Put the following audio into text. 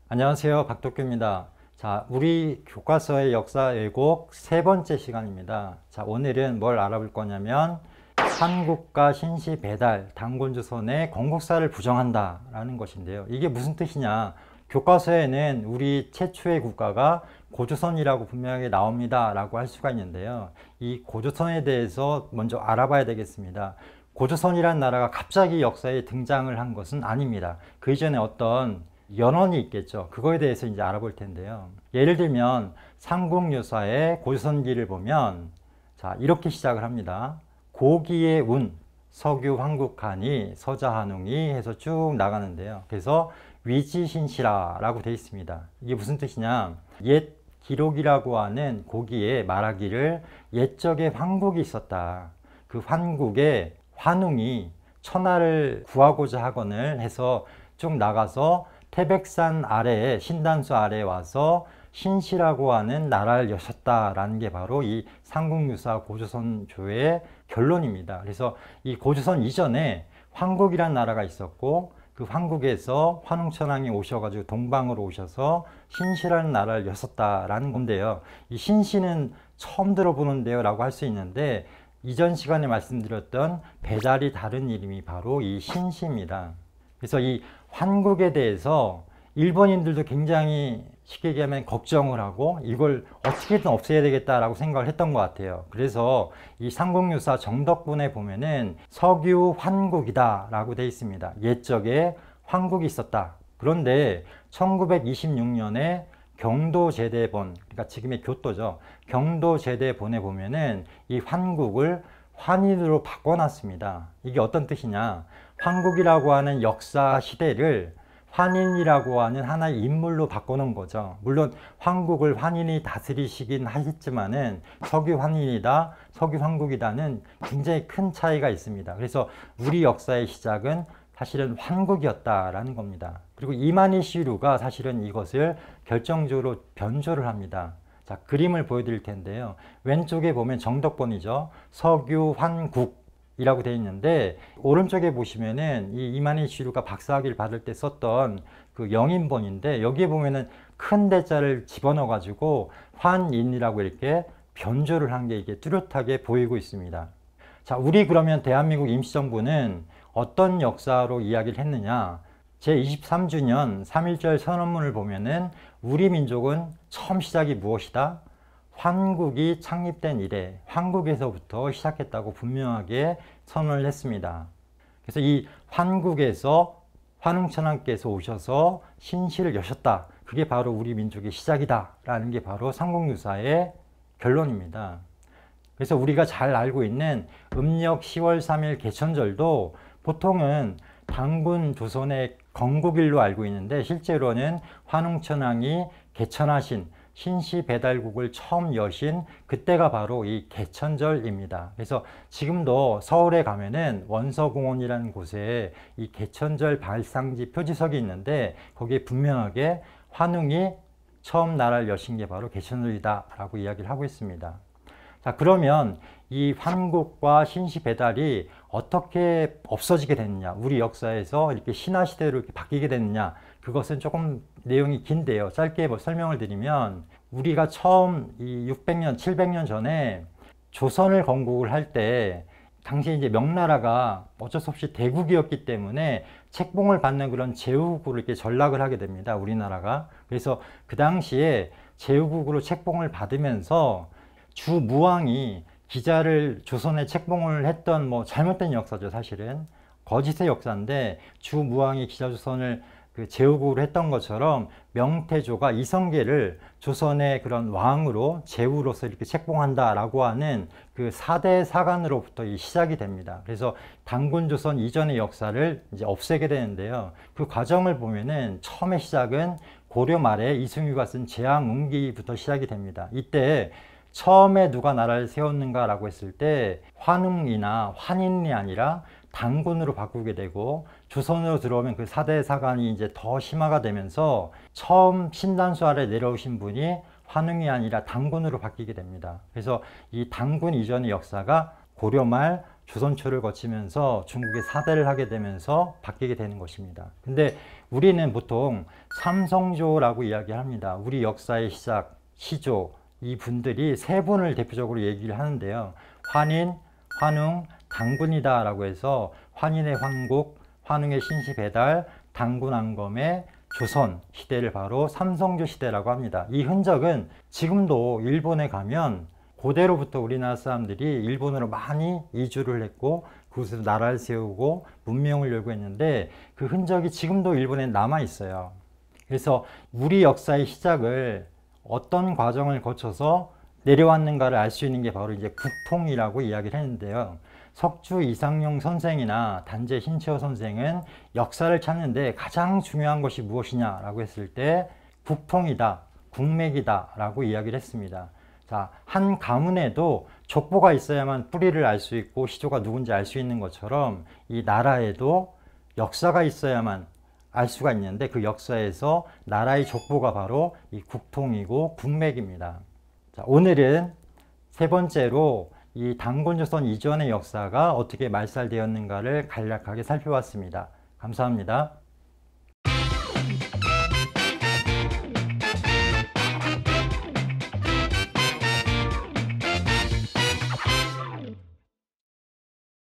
안녕하세요. 박덕규입니다. 자, 우리 교과서의 역사 왜곡 세 번째 시간입니다. 자, 오늘은 뭘 알아볼 거냐면 삼국과 신시 배달, 단군조선의 건국사를 부정한다 라는 것인데요. 이게 무슨 뜻이냐? 교과서에는 우리 최초의 국가가 고조선이라고 분명하게 나옵니다 라고 할 수가 있는데요. 이 고조선에 대해서 먼저 알아봐야 되겠습니다. 고조선이라는 나라가 갑자기 역사에 등장을 한 것은 아닙니다. 그 이전에 어떤 연원이 있겠죠. 그거에 대해서 이제 알아볼 텐데요. 예를 들면 삼국유사의 고조선기를 보면 자, 이렇게 시작을 합니다. 고기의 운, 석유 황국하니 서자한웅이 해서 쭉 나가는데요. 그래서 위지신시라라고 되어 있습니다. 이게 무슨 뜻이냐? 옛 기록이라고 하는 고기에 말하기를 옛적에 황국이 있었다. 그 황국에 환웅이 천하를 구하고자 하거늘 해서 쭉 나가서 태백산 아래에 신단수 아래에 와서 신시라고 하는 나라를 여셨다라는 게 바로 이 삼국유사 고조선조의 결론입니다. 그래서 이 고조선 이전에 황국이란 나라가 있었고 그 황국에서 환웅천왕이 오셔가지고 동방으로 오셔서 신시라는 나라를 여셨다라는 건데요. 이 신시는 처음 들어보는데요 라고 할 수 있는데 이전 시간에 말씀드렸던 배달이 다른 이름이 바로 이 신시입니다. 그래서 이 환국에 대해서 일본인들도 굉장히 쉽게 얘기하면 걱정을 하고 이걸 어떻게든 없애야 되겠다라고 생각을 했던 것 같아요. 그래서 이 삼국유사 정덕분에 보면은 석유 환국이다 라고 되어 있습니다. 옛적에 환국이 있었다. 그런데 1926년에 경도제대본, 그러니까 지금의 교토죠. 경도제대본에 보면은 이 환국을 환인으로 바꿔놨습니다. 이게 어떤 뜻이냐? 황국이라고 하는 역사 시대를 환인이라고 하는 하나의 인물로 바꿔놓은 거죠. 물론 황국을 환인이 다스리시긴 하셨지만은 석유 환인이다, 석유 황국이다는 굉장히 큰 차이가 있습니다. 그래서 우리 역사의 시작은 사실은 환국이었다라는 겁니다. 그리고 이만희 시루가 사실은 이것을 결정적으로 변조를 합니다. 자, 그림을 보여드릴 텐데요. 왼쪽에 보면 정덕본이죠. 석유 환국 이라고 되어 있는데 오른쪽에 보시면은 이 이만희 시루가 박사학위를 받을 때 썼던 그 영인본인데 여기에 보면은 큰 대자를 집어넣어 가지고 환인이라고 이렇게 변조를 한 게 이게 뚜렷하게 보이고 있습니다. 자, 우리 그러면 대한민국 임시정부는 어떤 역사로 이야기를 했느냐? 제23주년 3.1절 선언문을 보면은 우리 민족은 처음 시작이 무엇이다? 환국이 창립된 이래 환국에서부터 시작했다고 분명하게 선언을 했습니다. 그래서 이 환국에서 환웅천왕께서 오셔서 신시를 여셨다. 그게 바로 우리 민족의 시작이다 라는 게 바로 삼국유사의 결론입니다. 그래서 우리가 잘 알고 있는 음력 10월 3일 개천절도 보통은 단군 조선의 건국일로 알고 있는데 실제로는 환웅천왕이 개천하신 신시 배달국을 처음 여신 그때가 바로 이 개천절입니다. 그래서 지금도 서울에 가면은 원서공원이라는 곳에 이 개천절 발상지 표지석이 있는데 거기에 분명하게 환웅이 처음 나라를 여신 게 바로 개천절이다 라고 이야기를 하고 있습니다. 자, 그러면 이 환국과 신시 배달이 어떻게 없어지게 됐느냐, 우리 역사에서 이렇게 신화시대로 이렇게 바뀌게 됐느냐, 그것은 조금 내용이 긴데요. 짧게 설명을 드리면 우리가 처음 이 600년, 700년 전에 조선을 건국을 할 때 당시 이제 명나라가 어쩔 수 없이 대국이었기 때문에 책봉을 받는 그런 제후국으로 이렇게 전락을 하게 됩니다. 우리나라가. 그래서 그 당시에 제후국으로 책봉을 받으면서 주무왕이 기자를 조선에 책봉을 했던 뭐 잘못된 역사죠. 사실은 거짓의 역사인데 주무왕이 기자조선을 그 제후국으로 했던 것처럼 명태조가 이성계를 조선의 그런 왕으로 제후로서 이렇게 책봉한다라고 하는 그 4대 사관으로부터 이 시작이 됩니다. 그래서 단군조선 이전의 역사를 이제 없애게 되는데요. 그 과정을 보면은 처음에 시작은 고려 말에 이승유가 쓴 제왕운기부터 시작이 됩니다. 이때 처음에 누가 나라를 세웠는가라고 했을 때 환웅이나 환인이 아니라 단군으로 바꾸게 되고 조선으로 들어오면 그 4대 사관이 이제 더 심화가 되면서 처음 신단수 아래 내려오신 분이 환웅이 아니라 단군으로 바뀌게 됩니다. 그래서 이 단군 이전의 역사가 고려 말 조선초를 거치면서 중국의 사대를 하게 되면서 바뀌게 되는 것입니다. 근데 우리는 보통 삼성조라고 이야기합니다. 우리 역사의 시작, 시조, 이 분들이 세 분을 대표적으로 얘기를 하는데요. 환인, 환웅, 당군이다 라고 해서 환인의 환국, 환웅의 신시배달, 당군왕검의 조선 시대를 바로 삼성조 시대라고 합니다. 이 흔적은 지금도 일본에 가면 고대로부터 우리나라 사람들이 일본으로 많이 이주를 했고 그곳에서 나라를 세우고 문명을 열고 했는데 그 흔적이 지금도 일본에 남아 있어요. 그래서 우리 역사의 시작을 어떤 과정을 거쳐서 내려왔는가를 알 수 있는 게 바로 이제 국통이라고 이야기를 했는데요. 석주 이상용 선생이나 단재 신채호 선생은 역사를 찾는데 가장 중요한 것이 무엇이냐라고 했을 때 국통이다, 국맥이다 라고 이야기를 했습니다. 자, 한 가문에도 족보가 있어야만 뿌리를 알 수 있고 시조가 누군지 알 수 있는 것처럼 이 나라에도 역사가 있어야만 알 수가 있는데 그 역사에서 나라의 족보가 바로 이 국통이고 국맥입니다. 자, 오늘은 세 번째로 이 단곤조선 이전의 역사가 어떻게 말살되었는가를 간략하게 살펴봤습니다. 감사합니다.